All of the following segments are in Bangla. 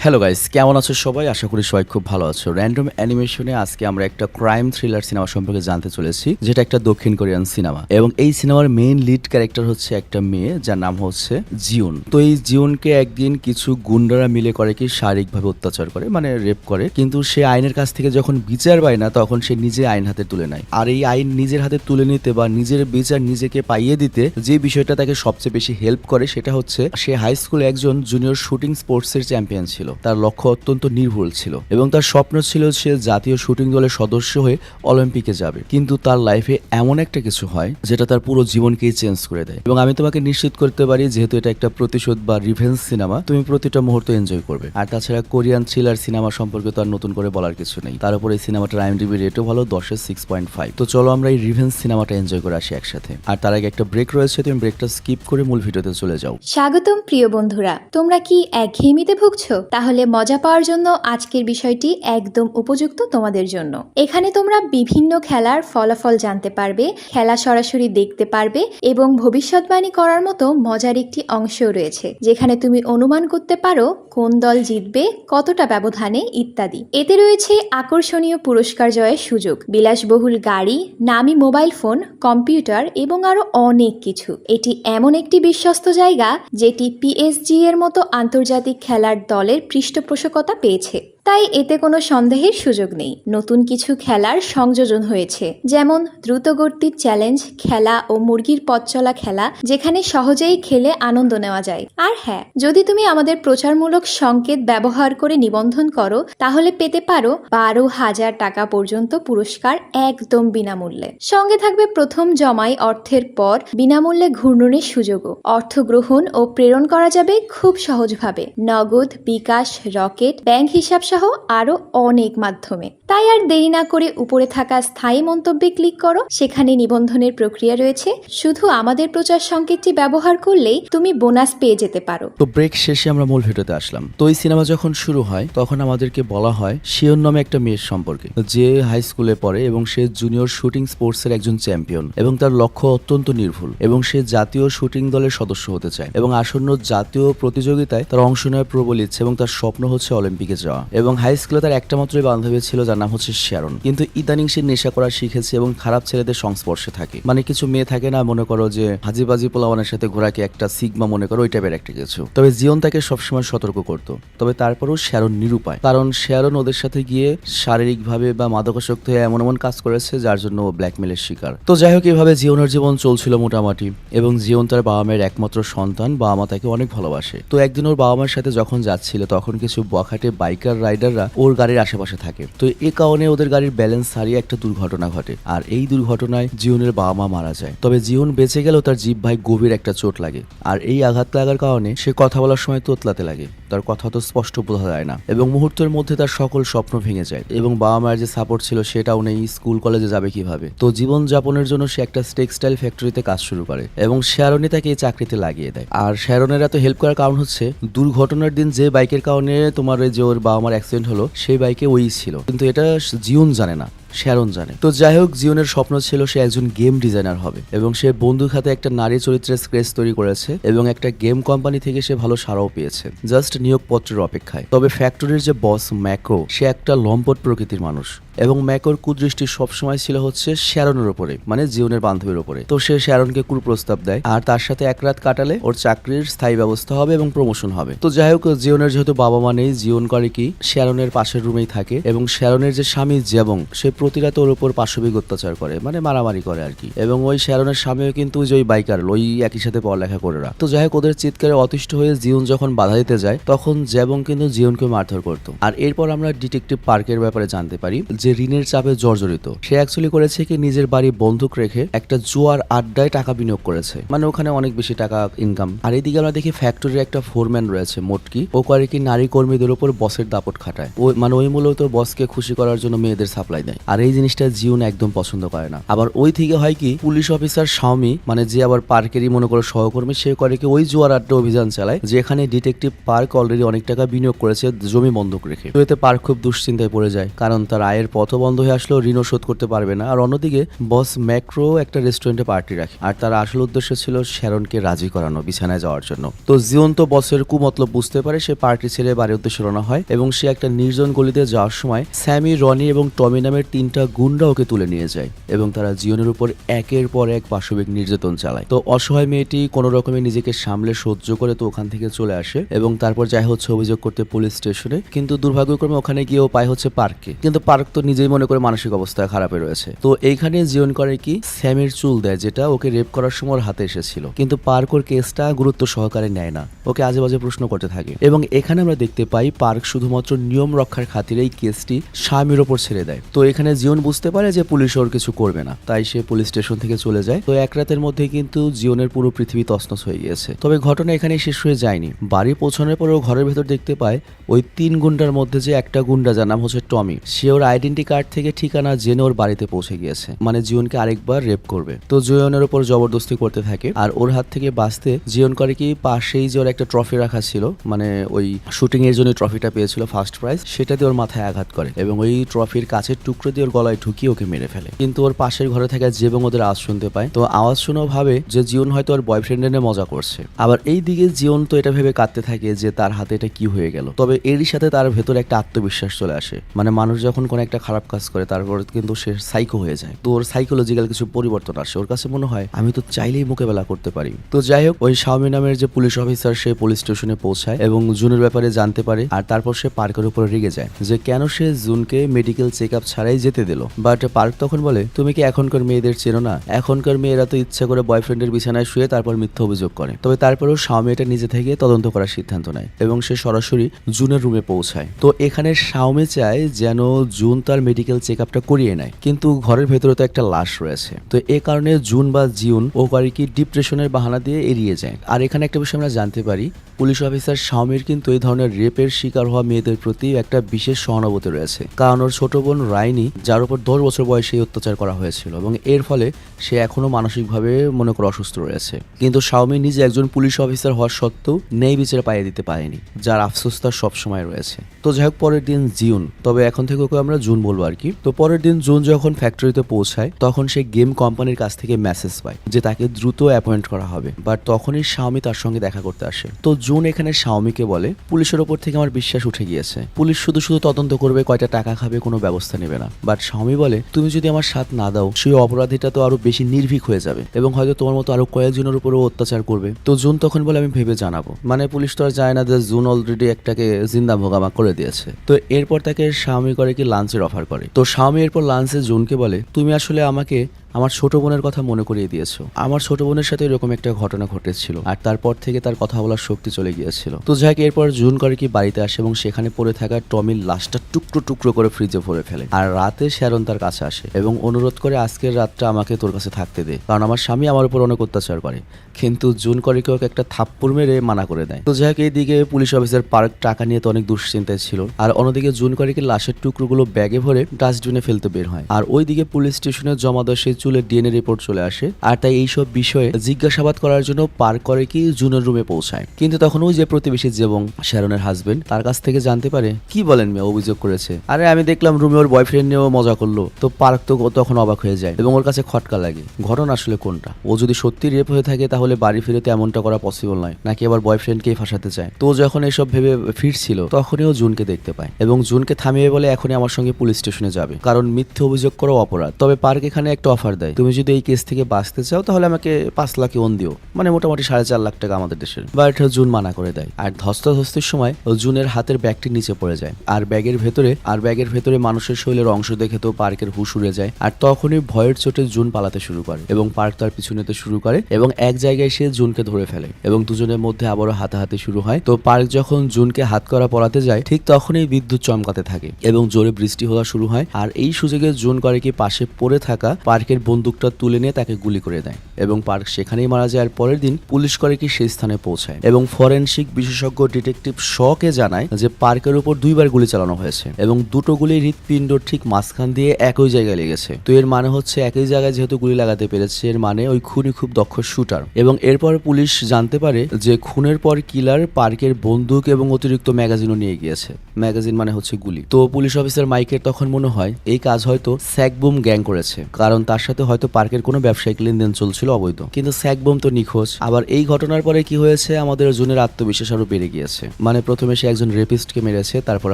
হ্যালো গাইস, কেমন আছো সবাই? আশা করি সবাই খুব ভালো আছো। র্যান্ডম অ্যানিমেশনে আজকে আমরা একটা ক্রাইম থ্রিলার সিনেমা সম্পর্কে জানতে চলেছি, যেটা একটা দক্ষিণ কোরিয়ান সিনেমা। এবং এই সিনেমার মেইন লিড ক্যারেক্টার হচ্ছে একটা মেয়ে, যার নাম হচ্ছে জিউন। তো এই জিউনকে একদিন কিছু গুন্ডারা মিলে করে কি শারীরিকভাবে অত্যাচার করে, মানে রেপ করে। কিন্তু সে আইনের কাছ থেকে যখন বিচার পায় না, তখন সে নিজে আইন হাতে তুলে নেয়। আর এই আইন নিজের হাতে তুলে নিতে বা নিজের বিচার নিজেকে পাইয়ে দিতে যে বিষয়টা তাকে সবচেয়ে বেশি হেল্প করে, সেটা হচ্ছে সে হাই স্কুলে একজন জুনিয়র শুটিং স্পোর্টসের চ্যাম্পিয়ন ছিল। তার লক্ষ্য অত্যন্ত নির্ভুল ছিল এবং তার স্বপ্ন ছিল সে জাতীয় শুটিং দলের সদস্য হয়ে অলিম্পিকে যাবে। কিন্তু তার লাইফে এমন একটা কিছু হয় যেটা তার পুরো জীবনকেই চেঞ্জ করে দেয়। এবং আমি তোমাকে নিশ্চিত করতে পারি, যেহেতু এটা একটা প্রতিশোধ বা রিভেঞ্জ সিনেমা, তুমি প্রতিটা মুহূর্ত এনজয় করবে। আর তাছাড়া কোরিয়ান থ্রিলার সিনেমা সম্পর্কে তো আর নতুন করে বলার কিছু নেই। তার উপর এই সিনেমাটার IMDb রেটও ভালো, 10-এর 6.5। তো চলো আমরা এই রিভেঞ্জ সিনেমাটা এনজয় করে আসি একসাথে। আর তার আগে একটা ব্রেক রয়েছে, তুমি ব্রেকটা স্কিপ করে মূল ভিডিওতে চলে যাও। স্বাগতম প্রিয় বন্ধুরা, তোমরা কি একঘেয়েমিতে ভুগছো? তাহলে মজা পাওয়ার জন্য আজকের বিষয়টি একদম উপযুক্ত তোমাদের জন্য। এখানে তোমরা বিভিন্ন খেলার ফলাফল জানতে পারবে, খেলা সরাসরি দেখতে পারবে এবং ভবিষ্যৎবাণী করার মতো মজার একটি অংশও রয়েছে, যেখানে তুমি অনুমান করতে পারো কোন দল জিতবে, কতটা ব্যবধানে ইত্যাদি। এতে রয়েছে আকর্ষণীয় পুরস্কার জয়ের সুযোগ, বিলাসবহুল গাড়ি, নামি মোবাইল ফোন, কম্পিউটার এবং আরো অনেক কিছু। এটি এমন একটি বিশ্বস্ত জায়গা যেটি PSG এর মতো আন্তর্জাতিক খেলার দলের পৃষ্ঠপোষকতা পেয়েছে, তাই এতে কোনো সন্দেহের সুযোগ নেই। নতুন কিছু খেলার সংযোজন হয়েছে, যেমন দ্রুতগতির চ্যালেঞ্জ খেলা ও মুরগির পথ চলা খেলা, যেখানে সহজেই খেলে আনন্দ নেওয়া যায়। আর হ্যাঁ, যদি তুমি আমাদের প্রচারমূলক সংকেত ব্যবহার করে নিবন্ধন করো, তাহলে পেতে পারো 12,000 টাকা পর্যন্ত পুরস্কার একদম বিনামূল্যে। সঙ্গে থাকবে প্রথম জমাই অর্থের পর বিনামূল্যে ঘূর্ণনের সুযোগও। অর্থ গ্রহণ ও প্রেরণ করা যাবে খুব সহজভাবে, নগদ, বিকাশ, রকেট, ব্যাংক হিসাব সহ আরো অনেক মাধ্যমে। তাই আর দেরি না করে উপরে থাকা স্থায়ী মন্তব্যে ক্লিক করো, সেখানে নিবন্ধনের প্রক্রিয়া রয়েছে। শুধু আমাদের প্রচার সংকেতটি ব্যবহার করলেই তুমি বোনাস পেয়ে যেতে পারো। তো ব্রেক শেষে আমরা মূল ভিডিওতে আসলাম। তো এই সিনেমা যখন শুরু হয়, তখন আমাদেরকে বলা হয় শিওন নামে একটা মেয়ের সম্পর্কে, যে হাই স্কুলে পড়ে এবং সে জুনিয়র শুটিং স্পোর্টসের একজন চ্যাম্পিয়ন এবং তার লক্ষ্য অত্যন্ত নির্ভুল এবং সে জাতীয় শুটিং দলের সদস্য হতে চায় এবং আসন্ন জাতীয় প্রতিযোগিতায় তার অংশ নেওয়ার প্রবল ইচ্ছে এবং তার স্বপ্ন হচ্ছে অলিম্পিকে যাওয়া। এবং হাই স্কুলে তার একটা মাত্রই বান্ধবী ছিল, যার নাম হচ্ছে শ্যারন। কিন্তু ইদানিং সে নেশা করা শিখেছে এবং খারাপ ছেলেদের সংস্পর্শে থাকে। মানে কিছু মেয়ে থাকে না, মনে করো যে হাজিবাজি পোলাওয়ানের সাথে ঘোরাকে একটা সিগমা মনে করো, ওই টাইপের একটা কিছু। তবে জিওন তাকে সবসময় সতর্ক করতো। তবে তারপরও শ্যারন নিরুপায়, কারণ শ্যারন ওদের সাথে গিয়ে শারীরিকভাবে বা মাদকাসক্ত হয়ে এমন এমন কাজ করেছে যার জন্য ও ব্ল্যাকমেলের শিকার। তো যাই হোক, এভাবে জিওনের জীবন চলছিল মোটামুটি। এবং জিওন তার বাবা মায়ের একমাত্র সন্তান, বাবা মা তাকে অনেক ভালোবাসে। তো একদিন ওর বাবা মার সাথে যখন যাচ্ছিল, তখন কিছু বখাটে বাইকার রাইডাররা ওর গাড়ির আশেপাশে থাকে। তো এই কারণে ওদের গাড়ির ব্যালেন্স হারিয়ে একটা দুর্ঘটনা ঘটে। আর এই দুর্ঘটনায় জিওনের বাবা মা মারা যায়। তবে জিওন বেঁচে গেলেও তার জিভ ভাই গভীর একটা চোট লাগে। আর এই আঘাত লাগার কারণে সে কথা বলার সময় তোতলাতে লাগে, তার কথা তো স্পষ্ট বোঝা যায় না এবং মুহূর্তের মধ্যে তার সকল স্বপ্ন ভেঙে যায়। এবং বাবা মায়ের যে সাপোর্ট ছিল সেটাও নেই, স্কুল কলেজে যাবে কিভাবে। তো জীবন যাপনের জন্য সে একটা টেক্সটাইল ফ্যাক্টরিতে কাজ শুরু করে এবং শ্যারনই তাকে এই চাকরিতে লাগিয়ে দেয়। আর শ্যারনের এত হেল্প করার কারণ হচ্ছে, দুর্ঘটনার দিন যে বাইকের কারণে তোমার যে ওর বাবা মার অ্যাক্সিডেন্ট হলো, সেই বাইকে ওই ছিল, কিন্তু এটা জিওন জানে না, শ্যারন জানে। তো যাই হোক, জিওনের স্বপ্ন ছিল সে একজন গেম ডিজাইনার হবে এবং সে বন্দুক হাতে একটা নারী চরিত্রের স্কেচ তৈরি করেছে এবং একটা গেম কোম্পানি থেকে সে ভালো সাড়াও পেয়েছে, জাস্ট নিয়োগপত্রের অপেক্ষায়। তবে ফ্যাক্টরির যে বস ম্যাকো, সে একটা লম্পট প্রকৃতির মানুষ এবং ম্যাকোর কুদৃষ্টি সবসময় ছিল হচ্ছে শ্যারনের উপরে, মানে জিওনের বান্ধবীর উপরে। তো সে শ্যারনকে কুপ্রস্তাব দেয় আর তার সাথে এক রাত কাটালে ওর চাকরির স্থায়ী ব্যবস্থা হবে এবং প্রমোশন হবে। তো যাই হোক, জিওনের যেহেতু বাবা মা নেই, জিওন করে কি শ্যারনের পাশের রুমেই থাকে এবং শ্যারনের যে স্বামী জেবং, সে প্রতি রাতে ওর উপর পাশবিক অত্যাচার করে, মানে মারামারি করে আর কি। এবং ওই শ্যারনের স্বামীও কিন্তু ওই বাইকার, ওই একই সাথে পড়ালেখা করে। তো যাই হোক, ওদের চিৎকারে অতিষ্ঠ হয়ে জিওন যখন বাধা দিতে যায়, তখন জেবং কিন্তু জিওনকে মারধর করতো। আর এরপর আমরা ডিটেকটিভ পার্কের ব্যাপারে জানতে পারি, যে ঋণের চাপে জর্জরিত। সে অ্যাকচুয়ালি করেছে কি, নিজের বাড়ি বন্ধক রেখে একটা জুয়ার আড্ডায় টাকা বিনিয়োগ করেছে, মানে ওখানে অনেক বেশি টাকা ইনকাম। আর এইদিকে আমরা দেখি ফ্যাক্টরির একটা ফোরম্যান রয়েছে মোটকি, ও করে কি নারী কর্মীদের উপর বসের দাপট খাটায়। ওই মূলত বসকে খুশি করার জন্য মেয়েদের সাপ্লাই দেয়। আর এই জিনিসটা জিউন একদম পছন্দ করে না। আবার ওই থেকে হয় কি, পুলিশ অফিসার শাওমি মানে যে আবার পার্কেরই মনে করো সহকর্মী, সে করে কি ওই জুয়ার আড্ডা অভিযান চালায়, যেখানে ডিটেকটিভ পার্ক অলরেডি অনেক টাকা বিনিয়োগ করেছে জমি বন্ধক রেখে। তো এতে পার্ক খুব দুশ্চিন্তায় পড়ে যায়, কারণ তার আয়ের পথ বন্ধ হয়ে আসলেও ঋণও শোধ করতে পারবে না। আর অন্যদিকে বস ম্যাক্রো একটা রেস্টুরেন্টে পার্টি রাখে, আর তার আসল উদ্দেশ্য ছিল শ্যারনকে রাজি করানো বিছানায় যাওয়ার জন্য। তো জিওন তো বসের কুমতলব বুঝতে পারে, সে পার্টি ছেড়ে বাড়ির উদ্দেশ্যে রওনা হয় এবং সে একটা নির্জন গলিতে যাওয়ার সময় স্যামি, রনি এবং টমি নামের 3টা গুন্ডা ওকে তুলে নিয়ে যায় এবং তারা জিওনের উপর একের পর এক পাশবিক নির্যাতন চালায়। তো অসহায় মেয়েটি কোনো রকমে নিজেকে সামলে সহ্য করে তো ওখান থেকে চলে আসে এবং তারপর যায় হচ্ছে অভিযোগ করতে পুলিশ স্টেশনে। কিন্তু দুর্ভাগ্যক্রমে ওখানে গিয়েও পায় হচ্ছে পার্ককে, কিন্তু পার্ক তো নিজেই মনে করে মানসিক অবস্থা খারাপে রয়েছে। তো এইখানে জিওন করে কি, স্যামের চুল দেয় যেটা ওকে রেপ করার সময় ওর হাতে এসেছিল, কিন্তু পার্ক ওর কেসটা গুরুত্ব সহকারে নেয় না, ওকে আজে বাজে প্রশ্ন করতে থাকে। এবং এখানে আমরা দেখতে পাই পার্ক শুধুমাত্র নিয়ম রক্ষার খাতিরে এই কেসটি স্বামীর ওপর ছেড়ে দেয়। তো এখানে জিওন বুঝতে পারে যে পুলিশ ওর কিছু করবে না, তাই সে পুলিশ স্টেশন থেকে চলে যায়। তো এক রাতের মধ্যে কিন্তু জিওনের পুরো পৃথিবী তছনছ হয়ে গিয়েছে। তবে ঘটনা এখানে শেষ হয়ে যায়নি। বাড়ি পৌঁছানোর পর ও ঘরের ভেতর দেখতে পায় ওই 3 গুন্ডার মধ্যে যে একটা গুন্ডা, যার নাম হচ্ছে টমি, সে ওর আইডেন্টি কার্ড থেকে ঠিকানা জেনে ওর বাড়িতে পৌঁছে গিয়েছে, মানে জিওনকে আরেকবার রেপ করবে। তো জিওনের উপর জবরদস্তি করতে থাকে, আর ওর হাত থেকে বাঁচতে জিওন করে কি, পাশেই যে ওর একটা ট্রফি রাখা ছিল, মানে ওই শুটিং এর জন্য ট্রফিটা পেয়েছিল ফার্স্ট প্রাইজ, সেটা দিয়ে ওর মাথায় আঘাত করে এবং ওই ট্রফির কাছের টুকরো দিয়ে ওর গলায় ঢুকিয়ে ওকে মেরে ফেলে। কিন্তু ওর পাশের ঘরে থাকা যে এবং ওদের আওয়াজ শুনতে পায়, তো আওয়াজ শুনেও ভাবে যে জিওন হয়তো ওর বয়ফ্রেন্ডের নিয়ে মজা করছে। আবার এই দিকে জিওন তো এটা ভেবে কাঁদতে থাকে যে তার হাতে এটা কি হয়ে গেল। তবে এরই সাথে তার ভেতরে একটা আত্মবিশ্বাস চলে আসে, মানে মানুষ যখন কোনো একটা খারাপ কাজ করে তারপর কিন্তু সে সাইকো হয়ে যায়। তো ওর সাইকোলজিক্যাল কিছু পরিবর্তন আসে, ওর কাছে মনে হয় আমি তো চাইলেই মোকাবেলা করতে পারি। তো যাই হোক, ওই শাওমি নামের যে পুলিশ অফিসার সে পুলিশ স্টেশনে পৌঁছায় এবং জুনের ব্যাপারে জানতে পারে, আর তারপর সে পার্কের উপর রেগে যায় যে কেন সে জুনকে মেডিকেল চেক আপ ছাড়াই যেতে দিল। বাট পার্ক তখন বলে, তুমি কি এখনকার মেয়েদের চেনো না? এখনকার মেয়েরা তো ইচ্ছা করে বয়ফ্রেন্ডের বিছানায় শুয়ে তারপর মিথ্যা অভিযোগ করে। তবে তারপরেও শাওমি এটা নিজে থেকে তদন্ত করার সিদ্ধান্ত নেয় এবং সে সরাসরি জুনের রুমে পৌঁছায়। তো এখানে শাওমি চায় যেন জুন তার মেডিকেল চেক আপটা করিয়ে নেয়, কিন্তু ঘরের ভেতরে তো একটা লাশ রয়েছে। তো এ কারণে জুন বা জিউন ও পারে কি ডিপ্রেশনের বাহানা দিয়ে এড়িয়ে যায়। আর এখানে একটা বিষয় আমরা জানতে পারি, পুলিশ অফিসার শাওমির কিন্তু এই ধরনের রেপের শিকার হওয়া মেয়েদের প্রতি একটা বিশেষ সহানুভূতি রয়েছে, কারণ ওর ছোট বোন রাইনি, যার উপর 10 বছর বয়সে অত্যাচার করা হয়েছিল এবং এর ফলে সে এখনো মানসিকভাবে মনে করে অসুস্থ রয়েছে। কিন্তু শাওমি নিজে একজন পুলিশ অফিসার হওয়ার সত্ত্বেও ন্যায় বিচার পাইয়ে দিতে পারেনি, যার আফসোস তার সবসময় রয়েছে। তো যাই হোক, পরের দিন জিউন, তবে এখন থেকে ওকে আমরা জুন বলবো আর কি। তো পরের দিন জুন যখন ফ্যাক্টরিতে পৌঁছায় তখন সে গেম কোম্পানির কাছ থেকে মেসেজ পায় যে তাকে দ্রুত অ্যাপয়েন্ট করা হবে, বাট তখনই শাওমি তার সঙ্গে দেখা করতে আসে। তো জুন এখানে শাওমিকে বলে, পুলিশের ওপর থেকে আমার বিশ্বাস উঠে গিয়েছে, পুলিশ শুধু শুধু তদন্ত করবে, কয়টা টাকা খাবে, কোনো ব্যবস্থা নেবে না। বাট শাওমি বলে, তুমি যদি আমার সাথ না দাও সেই অপরাধীটা তো আরো বেশি নির্ভীক হয়ে যাবে এবং হয়তো তোমার মতো আরো কয়েকজনের উপরও অত্যাচার করবে। তো জুন তখন বলে, আমি ভেবে জানাবো। মানে পুলিশ তো আর যায় না যে জুন অলরেডি একটাকে জিন্দা ভোগামা করে দিয়েছে। তো এরপর তাকে শাওমি করে কি লাঞ্চের অফার করে। তো শাওমি এরপর লাঞ্চে জুনকে বলে, তুমি আসলে আমাকে আমার ছোট বোনের কথা মনে করিয়ে দিয়েছো। আমার ছোট বোনের সাথে এরকম একটা ঘটনা ঘটেছিল আর তারপর থেকে তার কথা বলার শক্তি চলে গিয়েছিল। তো যাই হোক, এরপর জুন করে কি বাড়িতে আসে এবং সেখানে পড়ে থাকা টমির লাশটা টুকরো টুকরো করে ফ্রিজে ভরে ফেলে। আর রাতে শ্যারন তার কাছে আসে এবং অনুরোধ করে, আজকের রাতটা আমাকে তোর কাছে থাকতে দে, কারণ আমার স্বামী আমার উপর অনেক অত্যাচার করে। কিন্তু জুন করে কি ওকে একটা থাপ্পড় মেরে মানা করে দেয়। তো যাই হোক, এইদিকে পুলিশ অফিসার পার্ক টাকা নিয়ে তো অনেক দুশ্চিন্তায় ছিল, আর অন্যদিকে জুন করে কি লাশের টুকরোগুলো ব্যাগে ভরে ডাস্টবিনে ফেলতে বের হয়। আর ওইদিকে পুলিশ স্টেশনে জমা দেওয়া সেই চুলের ডিএনএ রিপোর্ট চলে আসে, আর তাই এইসব বিষয়ে জিজ্ঞাসাবাদ করার জন্য পার্ক করে কি জুনের রুমে পৌঁছায়। কিন্তু তখন ওই যে প্রতিবেশী এবং শ্যারনের হাজবেন্ড, তার কাছ থেকে জানতে পারে, কি বলেন মেয়ে, অভিযোগ করেছে? আরে আমি দেখলাম রুমে ওর বয়ফ্রেন্ড নিয়েও মজা করলো। তো পার্ক তো তখন অবাক হয়ে যায় এবং ওর কাছে খটকা লাগে, ঘটনা আসলে কোনটা? ও যদি সত্যি রেপ হয়ে থাকে তাহলে বাড়ি ফিরেতে এমনটা করা পসিবল নয়, নাকি আবার বয়ফ্রেন্ডকেই ফাঁসাতে চায়? তো যখন এসব ভেবে ফিরছিল তখনই ও জুনকে দেখতে পায় এবং জুনকে থামিয়ে বলে, এখনই আমার সঙ্গে পুলিশ স্টেশনে যাবে, কারণ মিথ্যে অভিযোগ করা অপরাধ। তবে পার্ক এখানে একটা অফার দেয়, তুমি যদি এই কেস থেকে বাঁচতে চাও তাহলে আমাকে 5 লাখ ওন দিও, মানে মোটামুটি 4.5 লাখ টাকা আমাদের দেশের। বাট জুন মানা করে দেয়, আর ধস্তাধস্তির সময় জুনের হাতের ব্যাগটি নিচে পড়ে যায়, আর ব্যাগের ভেতরে মানুষের শরীরের অংশ দেখে তো পার্কের হুঁশ উড়ে যায়। আর তখনই ভয়ের চোটে জুন পালাতে শুরু করে এবং পার্ক তার পিছু নিতে শুরু করে এবং এক জায়গায় সে জুনকে ধরে ফেলে এবং দুজনের মধ্যে আবারও হাতাহাতি শুরু হয়। তো পার্ক যখন জুনকে হাত করা পড়াতে যায় ঠিক তখনই বিদ্যুৎ চমকাতে থাকে এবং জোরে বৃষ্টি হওয়া শুরু হয়। আর এই সুযোগে জুন করে কি পাশে পড়ে থাকা পার্কের বন্দুকটা তুলে নিয়ে তাকে গুলি করে দেয় এবং পার্ক সেখানেই মারা যায়। আর পরের দিন পুলিশ করে কি সেই স্থানে পৌঁছায় এবং ফরেনসিক বিশেষজ্ঞ ডিটেকটিভ শকে জানায় যে পার্কের উপর 2বার গুলি চালানো হয়েছে এবং দুটো গুলি হৃৎপিণ্ড ঠিক মাঝখান দিয়ে একই জায়গায় লেগেছে। তো এর মানে হচ্ছে একই জায়গায় যেহেতু গুলি লাগাতে পেরেছে, এর মানে ওই খুনি খুব দক্ষ শুটার। এবং এরপর পুলিশ জানতে পারে যে খুনের পর কিলার পার্কের বন্দুক এবং অতিরিক্ত ম্যাগাজিনও নিয়ে গিয়েছে। ম্যাগাজিন মানে হচ্ছে গুলি। তো পুলিশ অফিসার মাইকের তখন মনে হয় এই কাজ হয়তো স্যাকবুম গ্যাং করেছে, কারণ তার সাথে হয়তো পার্কের কোনো ব্যবসায়িক লেনদেন চলছিল অবৈধ। কিন্তু স্যাকবুম তো নিখোঁজ। আবার এই ঘটনার পরে কি হয়েছে, আমাদের জুনের আত্মবিশ্বাস আরো বেড়ে গিয়েছে। মানে প্রথমে সে একজন রেপিস্টকে মেরেছে, তারপর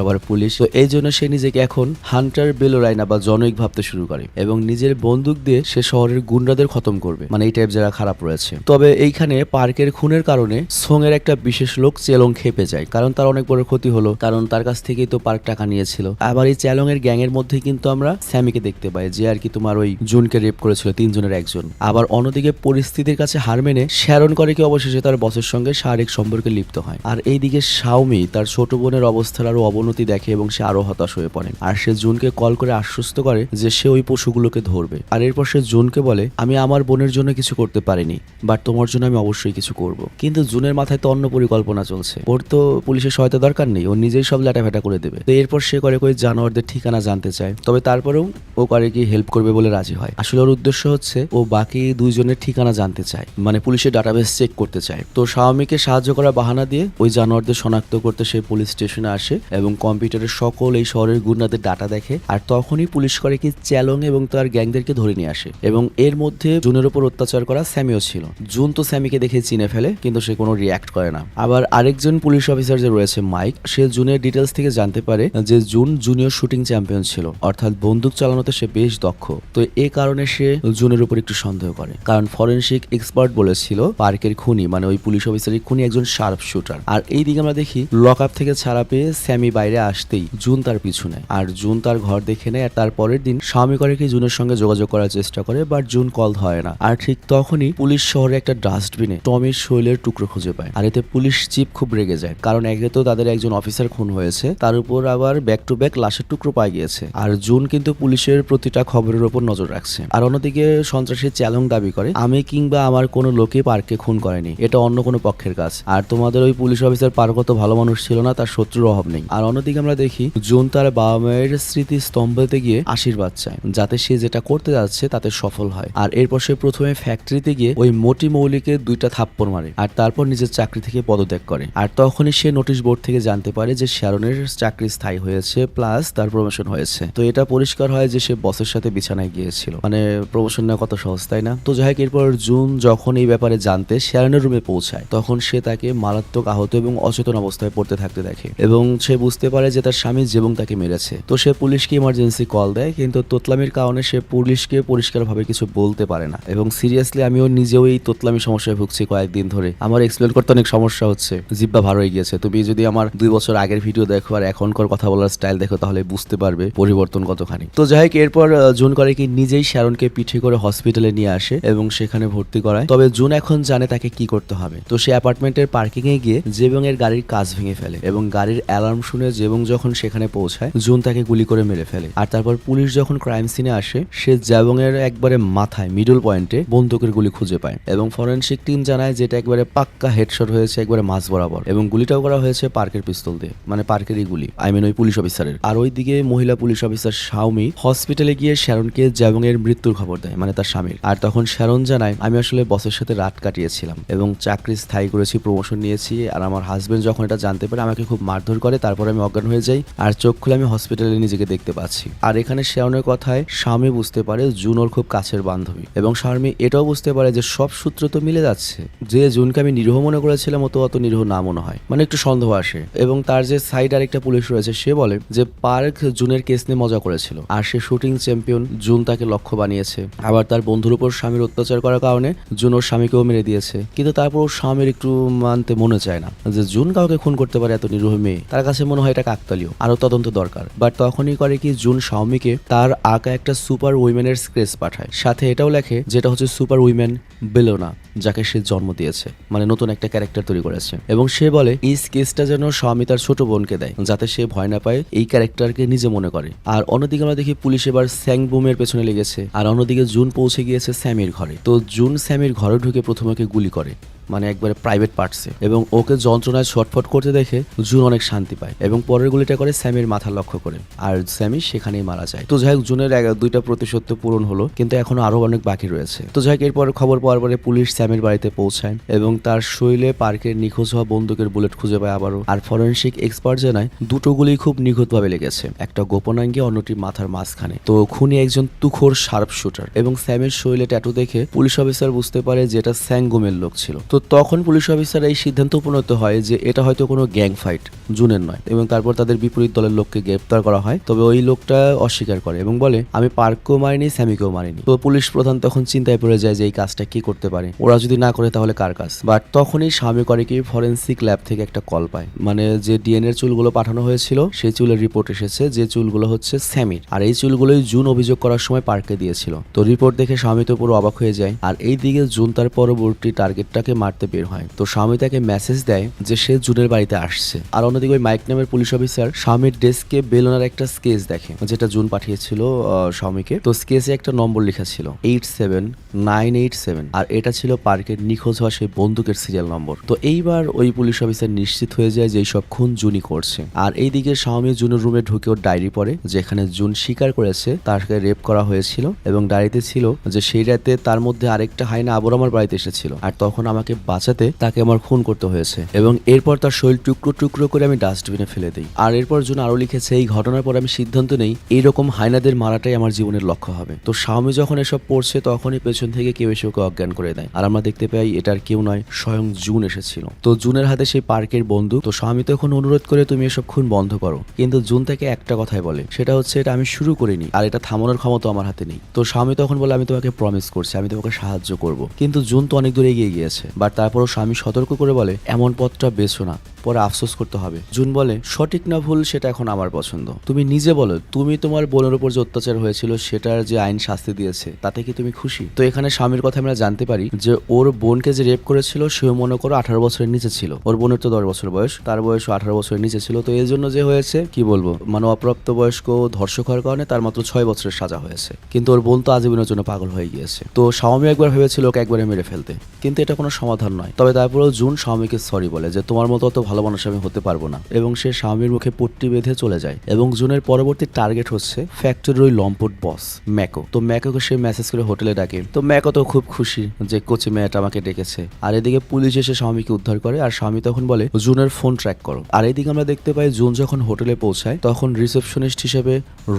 আবার পুলিশ। তো এই জন্য সে নিজেকে এখন হান্টার বেলোরাইনা বা জনৈক ভাবতে শুরু করে এবং নিজের বন্দুক দিয়ে সে শহরের গুন্ডাদের খতম করবে, মানে এই টাইপ যারা খারাপ রয়েছে। তবে এইখানে পার্কের খুনের কারণে সোং এর একটা বিশেষ লোক চেলং খেপে যায়, কারণ তার অনেক বড় ক্ষতি হলো, কারণ তার কাছ থেকেই তো পার্ক টাকা নিয়েছিল। আবার এই চেলং এর গ্যাং এর মধ্যে কিন্তু আমরা স্যামিকে দেখতে পাই, যে আর কি তোমার ওই জুনকে রেপ করেছিল 3 জনের একজন। আবার অন্যদিকে পরিস্থিতির কাছে হার মেনে শ্যারন করে কি অবশেষে তার বসের সঙ্গে শারীরিক সম্পর্কে লিপ্ত হয়। আর এইদিকে শাওমি তার ছোট বোনের অবস্থার আরো অবনতি দেখে এবং সে আরো হতাশ হয়ে পড়ে। আর সে জুনকে কল করে আশ্বস্ত করে যে সে ওই পশুগুলোকে ধরবে। আর এরপর সে জুনকে বলে, আমি আমার বোনের জন্য কিছু করতে পারিনি, বাট তোমার জন্য আমি অবশ্যই কিছু করব। কিন্তু জুনের মাথায় তো অন্য পরিকল্পনা চলছে, ওর তো পুলিশের সহায়তা দরকার নেই, ও নিজেই সব ল্যাটাফ্যাটা করে দেবে। তো এরপর সে করে কই জানোয়ারদের ঠিকানা জানতে চায়, তবে তারপরেও ও করে কি হেল্প করবে বলে রাজি হয়। আসলে ওর উদ্দেশ্য হচ্ছে ও বাকি 2 জনের ঠিকানা জানতে চায়, মানে পুলিশের ডাটাবেস চেক করতে চায়। তো শাওমিকে সাহায্য করার বাহানা দিয়ে ওই জানোয়ারদের শনাক্ত করতে সে পুলিশ স্টেশনে আসে এবং কম্পিউটারের সকল এই শহরের গুন্ডাদের ডাটা দেখে। আর তখনই পুলিশ করে কি চ্যালং এবং তার গ্যাংদেরকে ধরে নিয়ে আসে এবং এর মধ্যে জুনের উপর অত্যাচার করা স্যামিও ছিল। জুন তো স্যামিকে দেখে চিনে ফেলে, কিন্তু সে কোনো রিয়াক্ট করে না। আবার আরেকজন পুলিশ অফিসার যে রয়েছে মাইক, সে জুনের ডিটেলস থেকে জানতে পারে যে জুন জুনিয়র শুটিং চ্যাম্পিয়ন ছিল, অর্থাৎ বন্দুক চালানোতে সে বেশ দক্ষ। তো এই কারণে সে জুনের উপর একটু সন্দেহ করে, কারণ ফরেনসিক এক্সপার্ট বলেছিল পার্কের খুনি মানে ওই পুলিশ অফিসারের খুনি একজন শার্প শুটার। আর এইদিকে আমরা দেখি লক আপ থেকে ছাড়া পেয়ে স্যামি বাইরে আসতেই জুন তার পিছু নেয়, আর জুন তার ঘর দেখে নেয়। আর তার পরের দিন স্বামী করে কি জুনের সঙ্গে যোগাযোগ করার চেষ্টা করে, বাট জুন কল হয় না। আর ঠিক তখনই পুলিশ শহরে একটা ডাস্টবিনে টমির শৈলের টুকরো খুঁজে পায়। আর এতে পুলিশ চিফ খুব রেগে যায়, কারণ একে তো তাদের একজন অফিসার খুন হয়েছে, তার উপর আবার ব্যাক টু ব্যাক লাশের টুকরো পাওয়া গিয়েছে। আর জুন কিন্তু পুলিশের প্রতিটা খবরের উপর নজর রাখছে। আর অন্যদিকে সন্ত্রাসী চ্যালং দাবি করে, আমি কিংবা আমার কোনো লোকে পার্ককে খুন করেনি, এটা অন্য কোনো পক্ষের কাজ। আর তোমাদের ওই পুলিশ অফিসার পার্ক তো ভালো মানুষ ছিল না, তার শত্রুর অভাব নেই। আর অন্যদিকে আমরা দেখি জুন তার বাবা মায়ের স্মৃতি স্তম্ভতে গিয়ে আশীর্বাদ চায়, যাতে সে যেটা করতে যাচ্ছে তাতে সফল হয়। আর এরপর সে প্রথমে ফ্যাক্টরিতে গিয়ে ওই মোটি মৌলিকে 2টা থাপ্পড় মারে, আর তারপর নিজের চাকরি থেকে পদত্যাগ করে। আর তখনই সে নোটিশ বোর্ড থেকে জানতে পারে যে শ্যারনের চাকরি স্থায়ী হয়েছে, প্লাস তার প্রমোশন হয়েছে। তো এটা পরিষ্কার হয় যে সে বসের সাথে বিছানায় গিয়েছিল, মানে প্রমোশন নেওয়া কত সহজ, তাই না? তো যাই হোক, এরপর জুন যখন এই ব্যাপারে জানতে শ্যারনের রুমে পৌঁছায়, তখন সে তাকে মারাত্মক আহত এবং অচেতন অবস্থায় পড়তে থাকতে দেখে এবং সে বুঝতে পারে যে তার স্বামী জেবং তাকে মেরেছে। তো সে পুলিশকে ইমার্জেন্সি কল দেয়, কিন্তু তোতলামির কারণে সে পুলিশকে পরিষ্কারভাবে কিছু বলতে পারে না। এবং সিরিয়াসলি আমিও নিজেও এই তোতলামি সমস্যায় ভুগছি কয়েকদিন ধরে। আমার এক্সপ্লেন করতে অনেক সমস্যা হচ্ছে, জিব্বা ভার হয়ে গিয়েছে। তুমি যদি আমার 2 বছর আগের ভিডিও দেখো আর এখনকার কথা বলার স্টাইল দেখো, তাহলে বুঝতে পারবে পরিবর্তন কতখানি। তো যাই হোক, এরপর জুন করে কি নিজেই শ্যারনকে পিঠে করে হসপিটালে নিয়ে আসে এবং সেখানে ভর্তি করায়। তবে জুন এখন জানে তাকে কি করতে হবে। তো সে অ্যাপার্টমেন্টের পার্কিং এ গিয়ে জেবং এর গাড়ির কাঁচ ভেঙে ফেলে এবং গাড়ির অ্যালার্ম শুনে জেবং যখন সেখানে পৌঁছায়, জুন তাকে গুলি করে মেরে ফেলে। আর তারপর পুলিশ যখন ক্রাইম সিনে আসে, সে জেবং এর একবারে মাথায় মিডল পয়েন্টে বন্দুকের গুলি খুঁজে পায় এবং ফরেনসিক টিম জানায় যেটা একবারে পাক্কা হেডশট হয়েছে, একবারে মাঝ বরাবর, এবং গুলিটাও করা হয়েছে পার্কের পিস্তল দিয়ে, মানে পার্কেরই গুলি, ওই পুলিশ অফিসারের। আর ওইদিকে মহিলা পুলিশ অফিসার শাওমি হসপিটালে গিয়ে শ্যারনকে জেবং এর মৃত্যুর খবর দেয়, মানে তার স্বামীর। আর তখন শ্যারন জানায়, আমি আসলে বসের সাথে রাত কাটিয়েছিলাম এবং চাকরি স্থায়ী করেছি, প্রমোশন নিয়েছি। আর আমার হাজবেন্ড যখন এটা জানতে পারে, আমাকে খুব মারধর করে, তারপর আমি অজ্ঞান হয়ে যাই আর চোখ খুলে আমি হসপিটালে নিজেকে দেখতে পাচ্ছি। আর এখানে শ্যারনের কথায় স্বামী বুঝতে পারে জুন ওর খুব কাছের বান্ধবী, এবং স্বামী এটাও বুঝতে পারে যে সব সূত্র তো মিলে যাচ্ছে, যে জুনকে আমি নিরীহ মনে করেছিলাম ও তো অত নিরীহ না মনে হয়, মানে একটু সন্দেহ আসে। এবং তার যে সাইড আরেকটা পুলিশ রয়েছে, সে বলে যে পার্ক জুনের কেস নিয়ে মজা করেছিল আর সে শুটিং চ্যাম্পিয়ন, জুন তাকে লক্ষ্য বানিয়েছে। আবার তার বন্ধুর উপর স্বামীর অত্যাচার করার কারণে জুন ওর স্বামীকেও মেরে দিয়েছে। কিন্তু তারপর ওর স্বামীর একটু মানতে মনে চায় না যে জুন কাউকে খুন করতে পারে, এত নিরীহ মেয়ে। তার কাছে মনে হয় এটা কাকতালীয়, আরো তদন্ত দরকার। বাট তখনই করে কি জুন স্বামীকে তার আঁকা একটা সুপার উইমেনের স্কেচ পাঠায়, সাথে এটাও লেখে যেটা হচ্ছে সুপার উইমেন বেলোনা, যাকে সে জন্ম দিয়েছে, মানে নতুন একটা ক্যারেক্টার তৈরি করেছে। এবং সে বলে এই স্কেচটা যেন স্বামী তার ছোট বোনকে দেয়, যাতে সে ভয় না পায়, এই ক্যারেক্টারকে নিজে মনে করে। আর অন্যদিকে আমরা দেখি পুলিশ এবার স্যাংবুমের পেছনে লেগেছে, আর অন্যদিকে জুন পৌঁছে গিয়েছে স্যামির ঘরে। করে। তো জুন স্যামির ঘরে ঢুকে প্রথমে ওকে গুলি করে, মানে একবারে প্রাইভেট পার্টসে, এবং ওকে যন্ত্রণায় ছটফট করতে দেখে জুন অনেক শান্তি পায় এবং পরের গুলিটা করে স্যামির মাথা লক্ষ্য করে, আর স্যামি সেখানেই মারা যায়। তো যাই হোক, জুনের 2টা প্রতিশোধ তো পূরণ হলো, কিন্তু এখনো আরো অনেক বাকি রয়েছে। তো যাই হোক, এরপর খবর পাওয়ার পরে পুলিশ স্যামির বাড়িতে পৌঁছায় এবং তার শরীরে পার্কের নিখোঁজ হওয়া বন্দুকের বুলেট খুঁজে পায় আবারও। আর ফরেনসিক এক্সপার্ট জানায় দুটো গুলি খুব নিখুঁতভাবে লেগেছে, একটা গোপনাঙ্গে, অন্যটি মাথার মাঝখানে। তো খুনি একজন তুখোর শার্প শুটার, এবং স্যামের শরীরে ট্যাটু দেখে পুলিশ অফিসার বুঝতে পারে যে এটা স্যাঙ্গুমের লোক ছিল। তো তখন পুলিশ অফিসার এই সিদ্ধান্ত উপনীত হয় যে এটা হয়তো কোনো গ্যাং ফাইট, জুনের নয়, এবং তারপর তাদের বিপরীত দলের লোককে গ্রেপ্তার করা হয়। তবে ওই লোকটা অস্বীকার করে এবং বলে আমি পার্ককেও মারিনি, স্যামিকেও মারিনি। তো পুলিশ প্রধান তখন চিন্তায় পড়ে যায় যে এই কাজটা কি করতে পারে, ওরা যদি না করে তাহলে কার কাজ। বাট তখনই স্বামী করে কি ফরেন্সিক ল্যাব থেকে একটা কল পায়, মানে যে ডিএনএ চুলগুলো পাঠানো হয়েছিল সেই চুলের রিপোর্ট এসেছে যে চুলগুলো হচ্ছে স্যামির, আর এই চুলগুলোই জুন অভিযোগ করার সময় পার্কে দিয়েছিল। তো রিপোর্ট দেখে স্বামী তো পুরো অবাক হয়ে যায়। আর এই দিকে জুন তার পরবর্তী টার্গেটটাকে মারতে বের হয়। তো স্বামী তাকে মেসেজ দেয় যে সে জুনের বাড়িতে আসছে। আর অন্যদিকে ওই মাইক নামের পুলিশ অফিসার স্বামীর ডেস্কে বেলুনার একটা স্কেচ দেখে, যেটা জুন পাঠিয়েছিল স্বামীকে। তো স্কেচে একটা নম্বর লেখা ছিল 87987, আর এটা ছিল পার্কের নিখোঁজ হওয়া সেই বন্দুকের সিরিয়াল নম্বর। তো এইবার ওই পুলিশ অফিসার নিশ্চিত হয়ে যায় যে এইসব খুন জুনই করছে। আর এইদিকে স্বামী জুনের রুমে ঢুকে ওর ডায়েরি পড়ে, যেখানে জুন স্বীকার করেছে তাকে রেপ করা হয়েছিল, এবং ডায়েরিতে ছিল যে সেই রাতে তার মধ্যে আরেকটা হাইনা আবার আমার বাড়িতে এসেছিল, আর তখন আমাকে বাঁচাতে তাকে আমার খুন করতে হয়েছে, এবং এরপর তার শরীর টুকরো টুকরো করে আমি ডাস্টবিনে ফেলে দিই। আর এরপর জুন আরো লিখেছে এই ঘটনার পর আমি সিদ্ধান্ত নেই এইরকম হাইনাদের মারাটাই আমার জীবনের লক্ষ্য হবে। তো স্বামী যখন এসব পড়ছে তখনই পেছন থেকে কেউ এসে ওকে অজ্ঞান করে দেয়, আর আমরা দেখতে পাই এটার কেউ নয়, স্বয়ং জুন এসেছিল। তো জুনের হাতে সেই পার্কের বন্দুক। তো স্বামী তখন অনুরোধ করে তুমি এসব খুন বন্ধ করো, কিন্তু জুন তাকে একটা কথাই বলে, সেটা হচ্ছে এটা আমি শুরু করিনি, আর এটা থামানোর ক্ষমতা আমার হাতে নেই। তো স্বামী তখন বলে আমি তোমাকে প্রমিস করছি, আমি তোমাকে সাহায্য করব। কিন্তু জুন তো অনেক দূরে এগিয়ে গিয়েছে, বাট তারপরও স্বামী সতর্ক করে বলে এমন পথটা বেছো না, পরে আফসোস করতে হবে। জুন বলে সঠিক না ভুল সেটা এখন আমার পছন্দ, তুমি নিজে বলো তুমি তোমার বোনের উপর যে অত্যাচার হয়েছিল সেটার যে আইন শাস্তি দিয়েছে তাতে কি তুমি খুশি? তো এখানে স্বামীর কথা আমরা জানতে পারি যে ওর বোনকে যে রেপ করেছিল সেও মনে করো 18 বছরের নিচে ছিল, ওর বোনের তো 10 বছর বয়স, তার বয়স 18 বছরের নিচে ছিল। তো এই জন্য যে হয়েছে কি বলবো, মানে অপ্রাপ্ত বয়স্ক ধর্ষক হওয়ার কারণে তার মাত্র 6 বছরের সাজা হয়েছে, কিন্তু ওর বোন তো আজীবনের জন্য পাগল হয়ে গিয়েছে। তো স্বামী একবার ভেবেছিল ওকে একবারে মেরে ফেলতে, কিন্তু এটা কোনো সমাধান নয়। তবে তারপরেও জুন স্বামীকে সরি বলে যে তোমার মতো অত ভালো মানুষ আমি হতে পারবো না, এবং সে স্বামীর মুখে পট্টি বেঁধে চলে যায়। এবং জুনের পরবর্তী টার্গেট হচ্ছে ফ্যাক্টরির ওই লম্পট বস ম্যাকো। তো ম্যাকোকে সে মেসেজ করে হোটেলে ডাকে। তো ম্যাকো তো খুব খুশি যে কোচি মেয়েটা আমাকে ডেকেছে। আর এদিকে পুলিশ এসে স্বামীকে উদ্ধার করে, আর স্বামী তখন বলে জুনের ফোন ট্র্যাক করো। আর এইদিকে আমরা দেখতে পাই জুন যখন হোটেলে পৌঁছায় তখন রিসেপশনিস্ট হিসেবে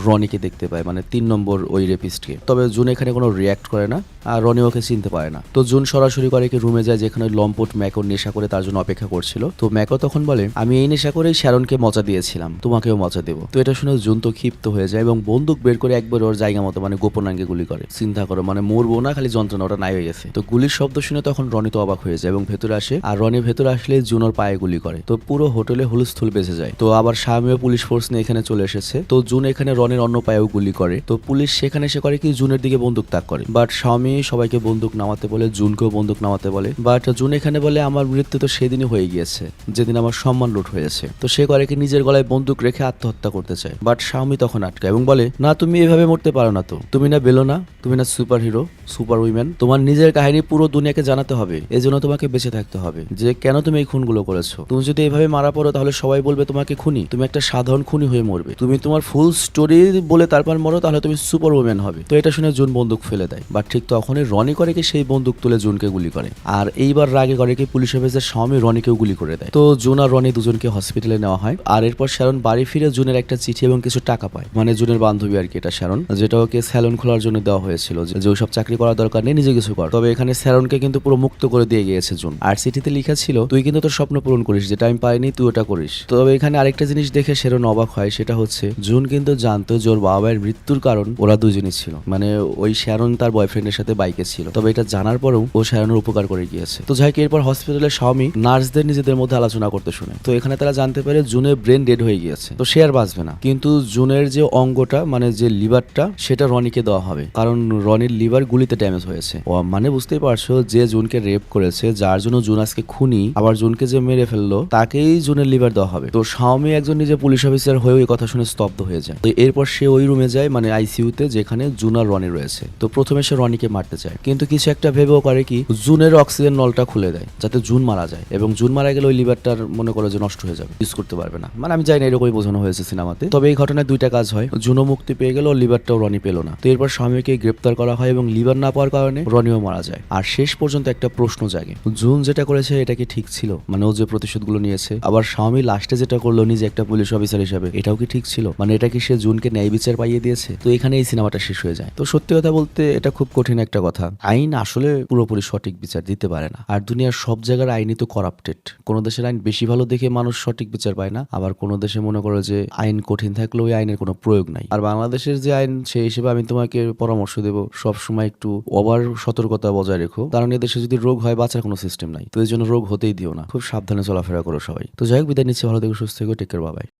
রনিকে দেখতে পায়, মানে 3 নম্বর ওই রেপিস্টকে। তবে জুন এখানে কোনো রিয়াক্ট করে না, আর রনি ওকে চিনতে পারে না। তো জুন সরাসরি করে কি রুমে যায় যেখানে লম্পট ম্যাকো নেশা করে তার জন্য অপেক্ষা করছিল। তো ম্যাকো তখন বলে আমি এই নেশা করেই শ্যারনকে মজা দিয়েছিলাম, তোমাকেও মজা দেবো। তো এটা শুনে জুন তো ক্ষিপ্ত হয়ে যায় এবং বন্দুক বের করে একবার ওর জায়গা মতো মানে গোপনাঙ্গে গুলি করে। চিন্তা করো, মানে মরবো না, খালি যন্ত্রণা, ওটা নাই হয়ে গেছে। তো গুলির শব্দ শুনে তখন রনি তো অবাক হয়ে যায় এবং ভেতরে আসে, আর রনি ভেতরে আসলে জুন ওর পায়ে গুলি করে। তো পুরো হোটেলে হুলস্থুল বেঁচে যায়। তো আবার স্বামীও পুলিশ ফোর্স নিয়ে এখানে চলে এসেছে। তো জুন এখানে রনির অন্য পায়েও গুলি করে। তো পুলিশ সেখানে এসে করে কি জুনের দিকে বন্দুক তাক করে, বাট স্বামী সবাইকে বন্দুক নামাতে বলে, জুনকেও বন্দুক নামাতে বলে। বাট জুন এখানে বলে আমার মৃত্যু তো সেদিনই হয়ে গিয়েছে যেদিন আমার সম্মান লুট হয়েছে। তো সে করে কি নিজের গলায় বন্দুক রেখে আত্মহত্যা করতে চায়, বাট স্বামী তখন আটকায় এবং বলে না তুমি এভাবে মরতে পারো না, তো তুমি না বেলোনা, তুমি না সুপার হিরো, সুপার উইম্যান, তোমার নিজের কাহিনী পুরো দুনিয়াকে জানাতে হবে, এজন্য তোমাকে বেঁচে থাকতে হবে যে কেন তুমি এই খুনগুলো করেছো। তুমি যদি এভাবে মারা পড়ো তাহলে সবাই বলবে তোমাকে খুনি, তুমি একটা সাধারণ খুনি হয়ে মরবে। তুমি তোমার ফুল স্টোরি বলে তারপর মরো, তাহলে তুমি সুপার উইম্যান হবে। তো এটা শুনে জুন বন্দুক ফেলে দেয়, বাট ঠিক তখনই রনি করে কি সেই বন্দুক তুলে জুনকে গুলি করে। আর এইবার রাগে করে কি পুলিশ অফিসার স্বামী রনিকেও গুলি করে দেয়। তো জুন আর রনি দুজনকে হসপিটালে নেওয়া হয়। আর এরপর শ্যারন বাড়ি ফিরে জুনের একটা চিঠি এবং কিছু টাকা পায়, মানে জুনের বান্ধবী আর কি এটা শ্যারন, যেটা ওকে স্যালন খোলার জন্য দেওয়া হয়েছিল, যে ওইসব চাকরি করার দরকার নেই, নিজে কিছু কর। তবে এখানে শ্যারনকে কিন্তু পুরো মুক্ত করে দিয়ে গিয়েছে জুন। আর চিঠিতে লেখা ছিল তুই কিন্তু তোর স্বপ্ন পূরণ করিস, যেটা আমি পাইনি তুই ওটা করিস। তবে এখানে আরেকটা জিনিস দেখে শ্যারন অবাক হয়, সেটা হচ্ছে জুন কিন্তু জানতো যে ওর বাবার মৃত্যুর কারণ ওরা দুজনই ছিল, মানে ওই শ্যারন তার বয়ফ্রেন্ডের সাথে বাইকে ছিল। তবে এটা জানার পরেও ও শ্যারনের উপকার করে গিয়েছে। গিয়েছে। তো যাই হোক, এরপর হসপিটালে স্বামী নার্সদের নিজেদের মধ্যে আলোচনা করতে শুনে। তো এখানে তারা জানতে পারে জুনের ব্রেন ডেড হয়ে গিয়েছে, তো সে আর বাঁচবে না। কিন্তু জুনের যে অঙ্গটা মানে যে লিভারটা সেটা রনিকে দেওয়া হবে, কারণ রনির লিভার গুলিতে ড্যামেজ হয়েছে। ও মানে বুঝতেই পারছো, যে জুনকে রেপ করেছে, যার জন্য জুন আজকে খুনি, আবার জুনকে যে মেরে ফেললো তাকেই জুনের লিভার দেওয়া হবে। তো স্বামী একজন নিজে পুলিশ অফিসার হয়ে ওই কথা শুনে স্তব্ধ হয়ে যায়। তো এরপর সে ওই রুমে যায়, মানে আইসিইউতে, যেখানে জুন আর রনি রয়েছে। তো প্রথমে সে রনিকে মারতে চায়, কিন্তু কিছু একটা ভেবেও করে কি, জুনের অক্সিজেন নলটা খুলে দেয় যাতে জুন মারা যায়, এবং জুন মারা গেলে ওই লিভারটার মনে করো যে নষ্ট হয়ে যাবে, ইউজ করতে পারবে না। মানে আমি জানি না, এরকমই বোঝানো হয়েছে সিনেমাতে। তবে এই ঘটনায় দুইটা কাজ হয়, জুনও মুক্তি পেয়ে গেল, লিভারটাও রনি পেল না। তো এরপর স্বামীকে গ্রেপ্তার করা হয় এবং লিভার না পাওয়ার কারণে রনিও মারা যায়। আর শেষ পর্যন্ত একটা প্রশ্ন জাগে, জুন যেটা করেছে এটা কি ঠিক ছিল? মানে ও যে প্রতিশোধগুলো নিয়েছে, আবার স্বামী লাস্টে যেটা করলো নিজে একটা পুলিশ অফিসার হিসেবে, এটাও কি ঠিক ছিল? মানে এটা কি সে জুনকে ন্যায় বিচার পাইয়ে দিয়েছে? তো এখানে এই সিনেমাটা শেষ হয়ে যায়। তো সত্যি কথা বলতে এটা খুব কঠিন একটা কথা, আইন আসলে পুরোপুরি সঠিক বিচার দিতে পারে না। আর দুনিয়ার সব জায়গার আইনই তো করাপ্টেড। কোনো দেশের আইন বেশি ভালো দেখে মানুষ সঠিক বিচার পায় না, আবার কোনো দেশে মনে করো যে আইন কঠিন থাকলেও ওই আইনের কোনো প্রয়োগ নাই। আর বাংলাদেশের যে আইন, সেই হিসেবে আমি তোমাকে পরামর্শ দেবো সবসময় একটু ওভার সতর্কতা বজায় রেখো, কারণ এদেশে যদি রোগ হয় বাঁচার কোনো সিস্টেম নাই। তো এই জন্য রোগ হতেই দিও না, খুব সাবধানে চলাফেরা করো সবাই। তো যাই হোক, বিদায় নিচ্ছি, ভালো থেকো, সুস্থ থেকো, টেক কেয়ার, বাই বাই।